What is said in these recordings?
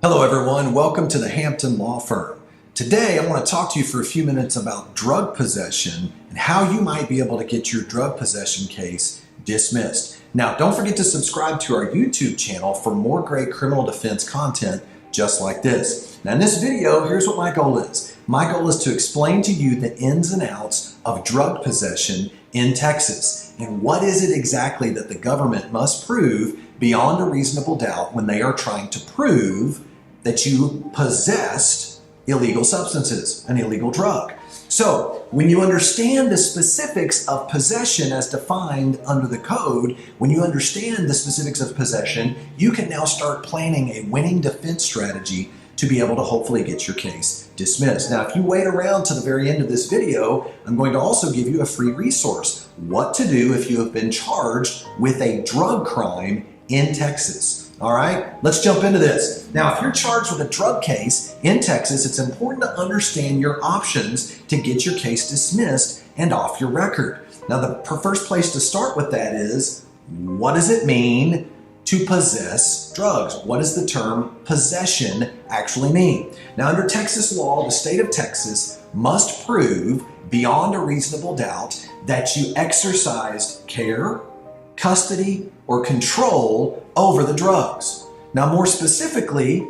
Hello everyone, welcome to the Hampton Law Firm. Today I want to talk to you for a few minutes about drug possession and how you might be able to get your drug possession case dismissed. Now don't forget to subscribe to our YouTube channel for more great criminal defense content just like this. Now in this video, here's what my goal is. My goal is to explain to you the ins and outs of drug possession in Texas and what is it exactly that the government must prove beyond a reasonable doubt when they are trying to prove that you possessed illegal substances, an illegal drug. So when you understand the specifics of possession as defined under the code, when you understand the specifics of possession, you can now start planning a winning defense strategy to be able to hopefully get your case dismissed. Now, if you wait around to the very end of this video, I'm going to also give you a free resource, what to do if you have been charged with a drug crime in Texas. All right, let's jump into this. Now, if you're charged with a drug case in Texas, it's important to understand your options to get your case dismissed and off your record. Now, the first place to start with that is, what does it mean to possess drugs? What does the term possession actually mean? Now, under Texas law, the state of Texas must prove beyond a reasonable doubt that you exercised care, custody, or control over the drugs. Now, more specifically,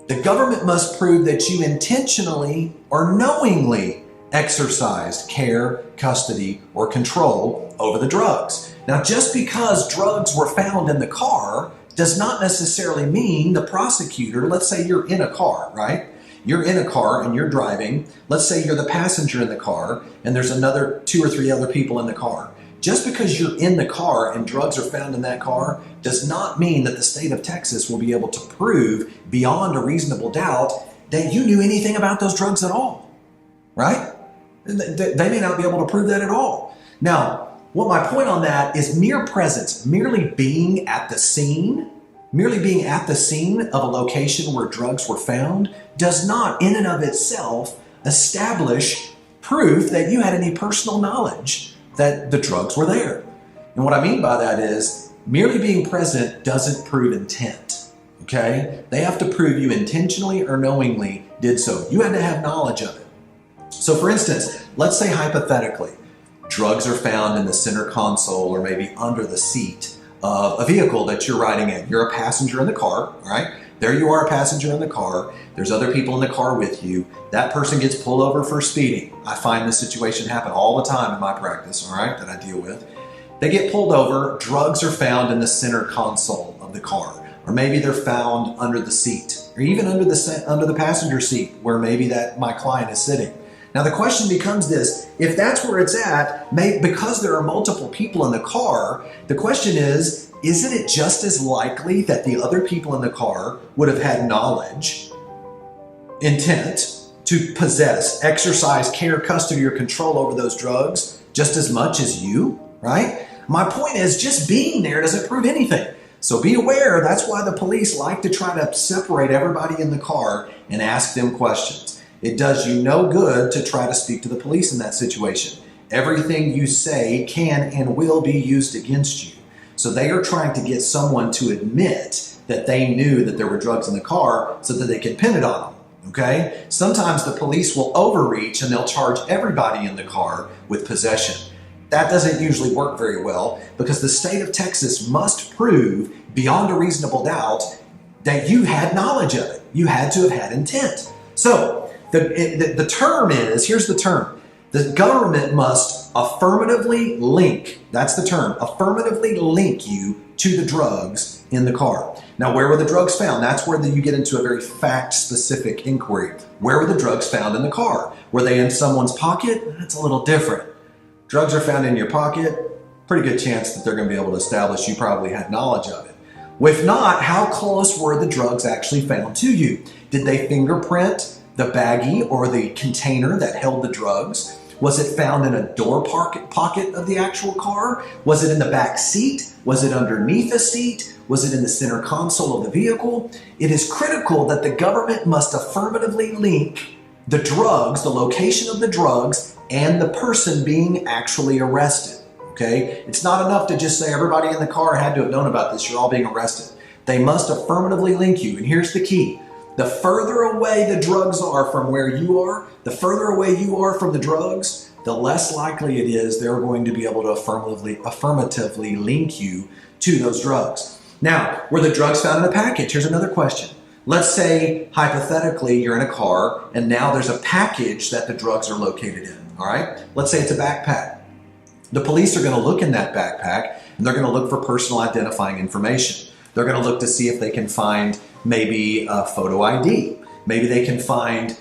the government must prove that you intentionally or knowingly exercised care, custody, or control over the drugs. Now, just because drugs were found in the car does not necessarily mean the prosecutor, let's say you're in a car, right? You're in a car and you're driving. Let's say you're the passenger in the car and there's another 2 or 3 other people in the car. Just because you're in the car and drugs are found in that car does not mean that the state of Texas will be able to prove beyond a reasonable doubt that you knew anything about those drugs at all, right? They may not be able to prove that at all. Now, what my point on that is mere presence, merely being at the scene of a location where drugs were found does not in and of itself establish proof that you had any personal knowledge that the drugs were there. And what I mean by that is merely being present doesn't prove intent, okay? They have to prove you intentionally or knowingly did so. You had to have knowledge of it. So for instance, let's say hypothetically, drugs are found in the center console or maybe under the seat of a vehicle that you're riding in. You're a passenger in the car, all right? There you are, a passenger in the car. There's other people in the car with you. That person gets pulled over for speeding. I find this situation happen all the time in my practice, all right, that I deal with. They get pulled over. Drugs are found in the center console of the car, or maybe they're found under the seat, or even under the passenger seat where maybe that my client is sitting. Now the question becomes this: if that's where it's at, because there are multiple people in the car, the question is, isn't it just as likely that the other people in the car would have had knowledge, intent to possess, exercise care, custody, or control over those drugs just as much as you, right? My point is, just being there doesn't prove anything. So be aware, that's why the police like to try to separate everybody in the car and ask them questions. It does you no good to try to speak to the police in that situation. Everything you say can and will be used against you. So they are trying to get someone to admit that they knew that there were drugs in the car so that they can pin it on them, okay? Sometimes the police will overreach and they'll charge everybody in the car with possession. That doesn't usually work very well because the state of Texas must prove beyond a reasonable doubt that you had knowledge of it. You had to have had intent. So the term is, here's the term, the government must affirmatively link, that's the term, affirmatively link you to the drugs in the car. Now, where were the drugs found? That's where you get into a very fact-specific inquiry. Where were the drugs found in the car? Were they in someone's pocket? That's a little different. Drugs are found in your pocket, pretty good chance that they're going to be able to establish you probably had knowledge of it. If not, how close were the drugs actually found to you? Did they fingerprint the baggie or the container that held the drugs? Was it found in a door pocket of the actual car? Was it in the back seat? Was it underneath the seat? Was it in the center console of the vehicle? It is critical that the government must affirmatively link the drugs, the location of the drugs, and the person being actually arrested, okay? It's not enough to just say everybody in the car had to have known about this, you're all being arrested. They must affirmatively link you. And here's the key. The further away the drugs are from where you are, the further away you are from the drugs, the less likely it is they're going to be able to affirmatively link you to those drugs. Now, were the drugs found in a package? Here's another question. Let's say, hypothetically, you're in a car and now there's a package that the drugs are located in, all right? Let's say it's a backpack. The police are going to look in that backpack and they're going to look for personal identifying information. They're going to look to see if they can find maybe a photo ID. Maybe they can find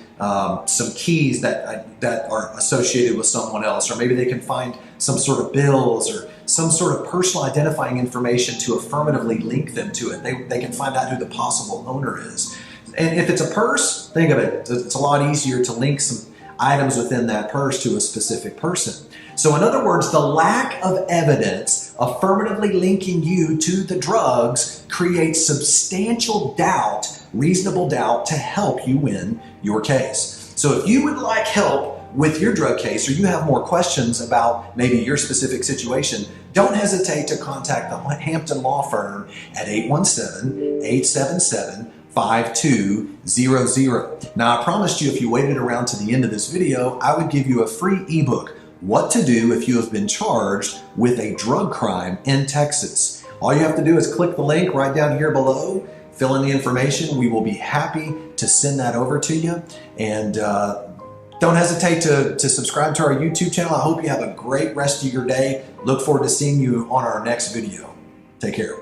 some keys that are associated with someone else, or maybe they can find some sort of bills or some sort of personal identifying information to affirmatively link them to it. They can find out who the possible owner is. And if it's a purse, think of it, it's a lot easier to link some items within that purse to a specific person. So in other words, the lack of evidence affirmatively linking you to the drugs creates substantial doubt, reasonable doubt, to help you win your case. So if you would like help with your drug case, or you have more questions about maybe your specific situation, don't hesitate to contact the Hampton Law Firm at 817-877-5200. Now, I promised you if you waited around to the end of this video, I would give you a free ebook, What to Do If You Have Been Charged with a Drug Crime in Texas. All you have to do is click the link right down here below, fill in the information. We will be happy to send that over to you. And don't hesitate to subscribe to our YouTube channel. I hope you have a great rest of your day. Look forward to seeing you on our next video. Take care.